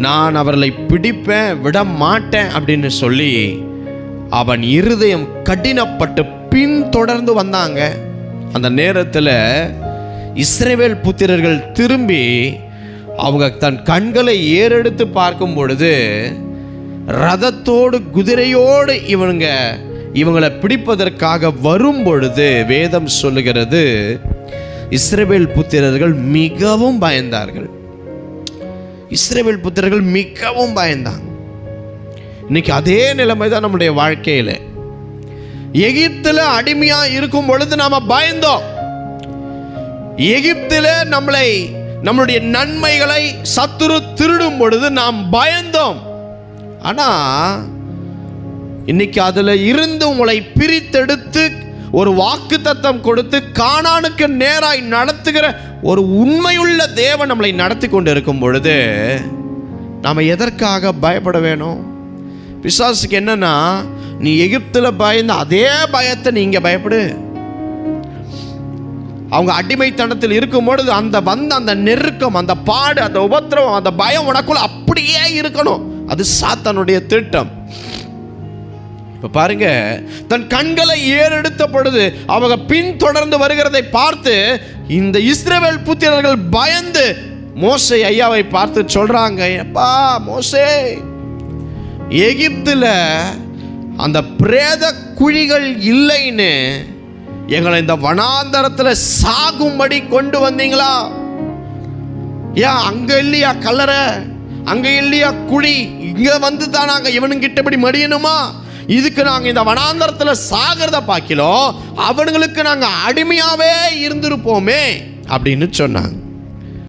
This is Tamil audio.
நான் அவர்களை பிடிப்பேன், விட மாட்டேன் அப்படின்னு சொல்லி அவன் இருதயம் கடினப்பட்டு பின்தொடர்ந்து வந்தாங்க. அந்த நேரத்தில் இஸ்ரவேல் புத்திரர்கள் திரும்பி அவங்க தன் கண்களை ஏறெடுத்து பார்க்கும் பொழுது ரதத்தோடு குதிரையோடு இவங்களை பிடிப்பதற்காக வரும் பொழுது வேதம் சொல்லுகிறது, இஸ்ரவேல் புத்திரர்கள் மிகவும் பயந்தார்கள். இஸ்ரவேல் புத்திரர்கள் மிகவும் பயந்தாங்க. இன்னைக்கு அதே நிலைமை தான் நம்முடைய வாழ்க்கையில். எகிப்தில் அடிமையா இருக்கும் பொழுது நாம பயந்தோம். எகிப்தில் நம்மளுடைய நன்மைகளை சத்துரு திருடும் பொழுது நாம் பயந்தோம். ஆனா இன்னைக்கு அதுல இருந்து உங்களை பிரித்தெடுத்து ஒரு வாக்குத்தத்தம் கொடுத்து கானானுக்கு நேராய் நடத்துகிற ஒரு உண்மையுள்ள தேவன் நம்மளை நடத்தி கொண்டு இருக்கும் பொழுது நாம எதற்காக பயப்பட வேணும்? பிசாசுக்கு என்னன்னா, நீ எகிப்தில் பயந்த அதே பயத்தை நீங்க பயப்படு. அவங்க அடிமைத்தனத்தில் இருக்கும் பொழுது அந்த நெருக்கம், அந்த பாடு, அந்த உபத்திரவம், அந்த பயம் உனக்குள்ள அப்படியே இருக்கணும். அது சாத்தானுடைய திட்டம். இப்ப பாருங்க, தன் கண்களை ஏறெடுத்த பொழுது அவங்க பின்தொடர்ந்து வருகிறதை பார்த்து இந்த இஸ்ரவேல் புத்திரர்கள் பயந்து மோசே ஐயாவை பார்த்து சொல்றாங்க, அப்பா மோசே, எகிப்துல அந்த பிரேத குழிகள் இல்லைன்னு எங்களை இந்த வனாந்தரத்தில் சாகும்படி கொண்டு வந்தீங்களா? ஏன் அங்க இல்லையா கல்லறை, அங்க இல்லையா குழி, இங்க வந்து தான் நாங்க இவனுங்கிட்ட இப்படி மடியணுமா? இதுக்கு நாங்க இந்த வனாந்தரத்தில் சாகிறத பார்க்கிறோம், அவனுங்களுக்கு நாங்க அடிமையாவே இருந்திருப்போமே அப்படின்னு சொன்னாங்க.